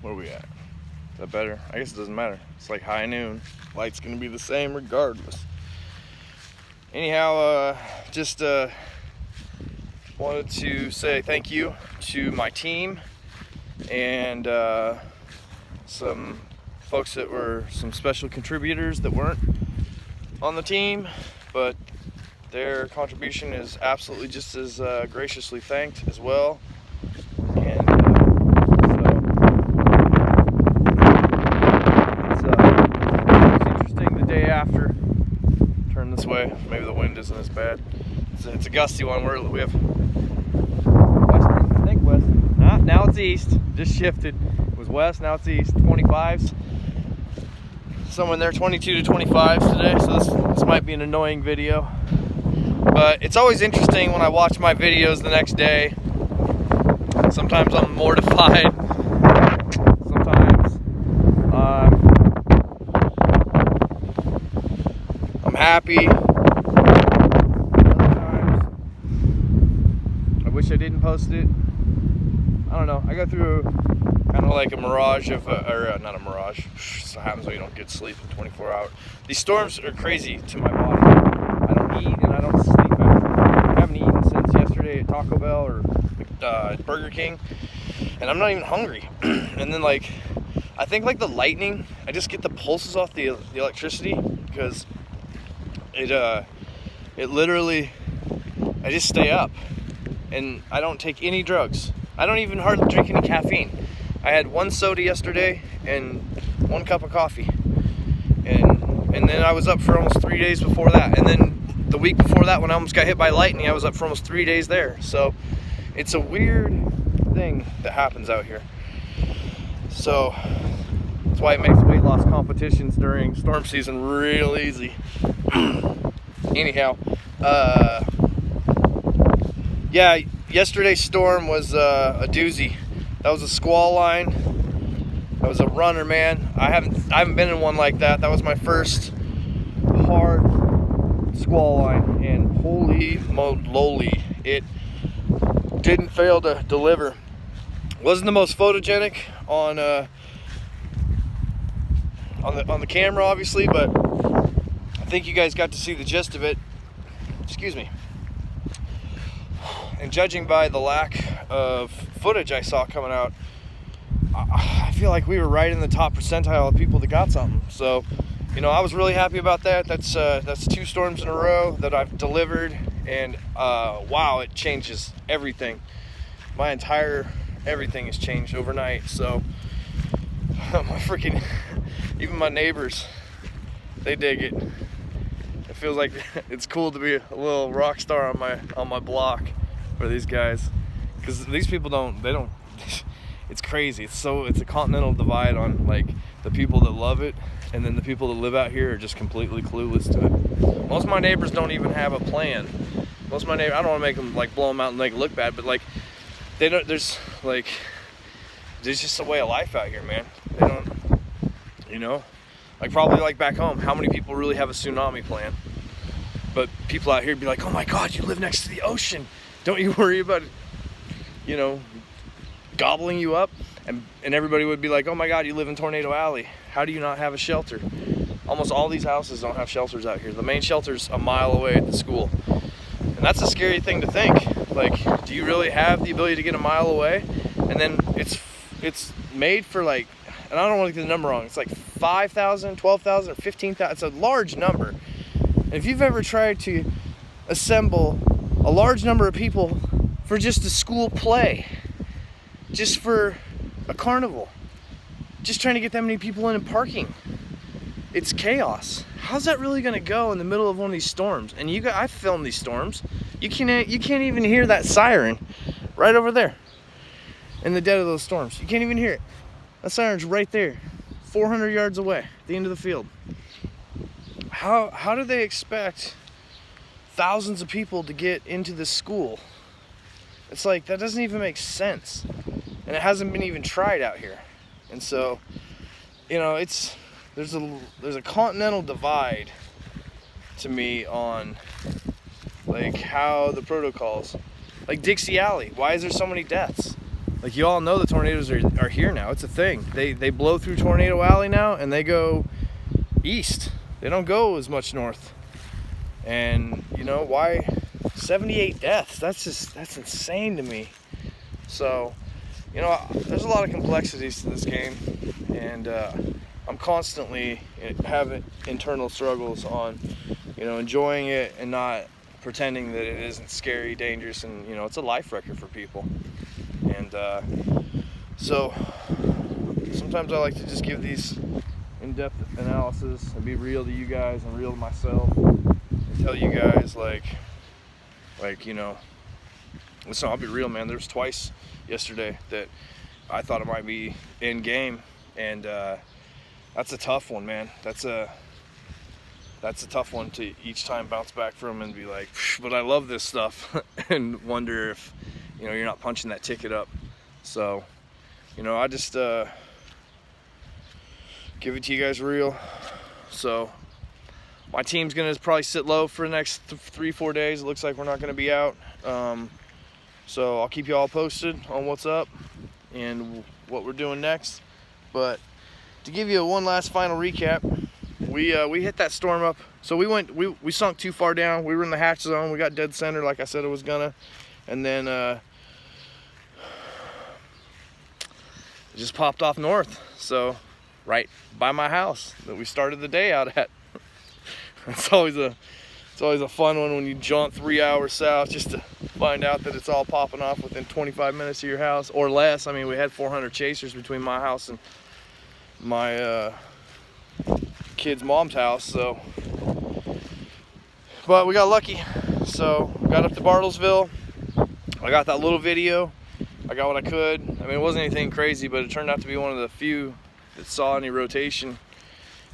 Where we at? Is that better? I guess it doesn't matter. It's like high noon. Light's gonna be the same regardless. Anyhow, just wanted to say thank you to my team and some folks that were some special contributors that weren't on the team, but their contribution is absolutely just as graciously thanked as well. And it's interesting the day after. Turn this way. Maybe the wind isn't as bad. It's a gusty one. We have western, I think west. Now it's east. Just shifted. It was west. Now it's east. 25s. Somewhere in there, 22 to 25s today. So this might be an annoying video. But it's always interesting when I watch my videos the next day. Sometimes I'm mortified. Sometimes I'm happy. Other times I wish I didn't post it. I don't know. I go through kind of like a mirage of, not a mirage. It happens when you don't get sleep in 24 hours. These storms are crazy to my body. I don't eat and I don't sleep after. I haven't eaten since yesterday at Taco Bell or Burger King, and I'm not even hungry. And then I think the lightning, I just get the pulses off the electricity because it literally, I just stay up and I don't take any drugs. I don't even hardly drink any caffeine. I had one soda yesterday and 1 cup of coffee, and then I was up for almost 3 days before that, and then the week before that when I almost got hit by lightning I was up for almost 3 days there. So it's a weird thing that happens out here. So that's why it makes weight loss competitions during storm season real easy. Anyhow, yeah, yesterday's storm was a doozy. That was a squall line. That was a runner, man. I haven't been in one like that. That was my first hard squall line, and holy moly, it didn't fail to deliver. Wasn't the most photogenic on the camera, obviously, but I think you guys got to see the gist of it. Excuse me. And judging by the lack of footage I saw coming out, I feel like we were right in the top percentile of people that got something. So, I was really happy about that. That's 2 storms in a row that I've delivered, and wow, it changes everything. My entire everything has changed overnight. So even my neighbors, they dig it. It feels like it's cool to be a little rock star on my block for these guys, because these people don't it's crazy. It's a continental divide on the people that love it, and then the people that live out here are just completely clueless to it. Most of my neighbors don't even have a plan. Most of my neighbors, I don't want to make them blow them out and make it look bad, but they don't. There's just a way of life out here, man. They don't, probably back home, how many people really have a tsunami plan? But people out here be like, oh my God, you live next to the ocean. Don't you worry about it, gobbling you up? And everybody would be like, oh my God, you live in Tornado Alley. How do you not have a shelter? Almost all these houses don't have shelters out here. The main shelter's a mile away at the school. And that's a scary thing to think. Do you really have the ability to get a mile away? And then it's made for and I don't want to get the number wrong, it's 5,000, 12,000, or 15,000. It's a large number. And if you've ever tried to assemble a large number of people for just a school play, just for a carnival, just trying to get that many people in and parking, it's chaos. How's that really going to go in the middle of one of these storms? And I filmed these storms. You can't even hear that siren right over there in the dead of those storms. You can't even hear it. That siren's right there, 400 yards away, at the end of the field. How do they expect thousands of people to get into this school? It's that doesn't even make sense. And it hasn't been even tried out here. And so, there's a continental divide to me on how the protocols, Dixie Alley, why is there so many deaths? Like, you all know the tornadoes are here now. It's a thing. They blow through Tornado Alley now, and they go east. They don't go as much north. And you know why? 78 deaths. That's insane to me. So, you know, there's a lot of complexities to this game, and I'm constantly having internal struggles on, you know, enjoying it and not pretending that it isn't scary, dangerous, and, you know, it's a life record for people. And so sometimes I like to just give these in-depth analysis and be real to you guys and real to myself, and tell you guys, like, you know, listen, I'll be real, man. There was twice yesterday that I thought it might be in game, and that's a tough one, man. That's a tough one to each time bounce back from and be like, but I love this stuff, and wonder if, you know, you're not punching that ticket up. So, you know, I just give it to you guys real. So my team's gonna probably sit low for the next 3-4 days. It looks like we're not gonna be out. So I'll keep you all posted on what's up and what we're doing next. But to give you one last final recap, we hit that storm up. So we sunk too far down. We were in the hatch zone. We got dead center like I said it was gonna. And then it just popped off north. So right by my house that we started the day out at. It's always a fun one when you jaunt 3 hours south just to find out that it's all popping off within 25 minutes of your house or less. I mean, we had 400 chasers between my house and my kid's mom's house, so. But we got lucky. So got up to Bartlesville. I got that little video. I got what I could. I mean, it wasn't anything crazy, but it turned out to be one of the few that saw any rotation.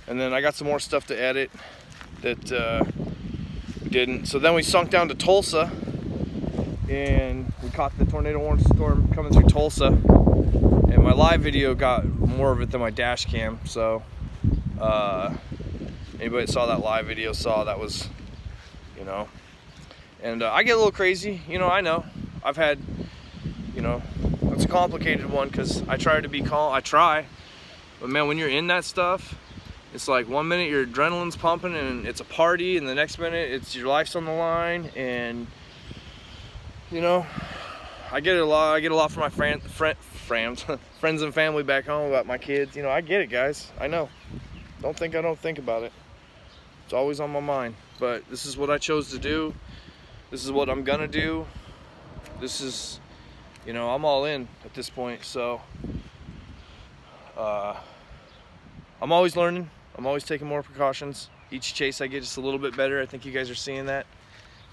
And then I got some more stuff to edit that we didn't. So then we sunk down to Tulsa, and we caught the tornado warning storm coming through Tulsa. And my live video got more of it than my dash cam. So anybody that saw that live video saw that was, you know. And I get a little crazy, you know. I know I've had, you know, it's a complicated one because I try to be calm. I try, but man, when you're in that stuff, it's like 1 minute your adrenaline's pumping and it's a party, and the next minute it's your life's on the line. And you know, I get a lot from my friends and family back home about my kids. You know, I get it, guys. I know. Don't think I don't think about it. It's always on my mind. But this is what I chose to do. This is what I'm gonna do. This is, you know, I'm all in at this point. So I'm always learning. I'm always taking more precautions. Each chase I get just a little bit better. I think you guys are seeing that.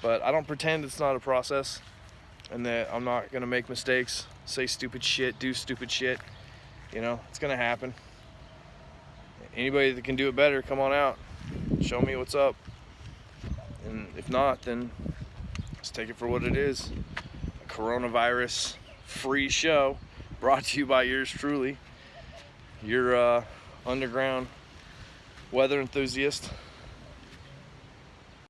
But I don't pretend it's not a process and that I'm not gonna make mistakes, say stupid shit, do stupid shit. You know, it's gonna happen. Anybody that can do it better, come on out. Show me what's up. And if not, then let's take it for what it is. A coronavirus free show brought to you by yours truly, your underground weather enthusiast.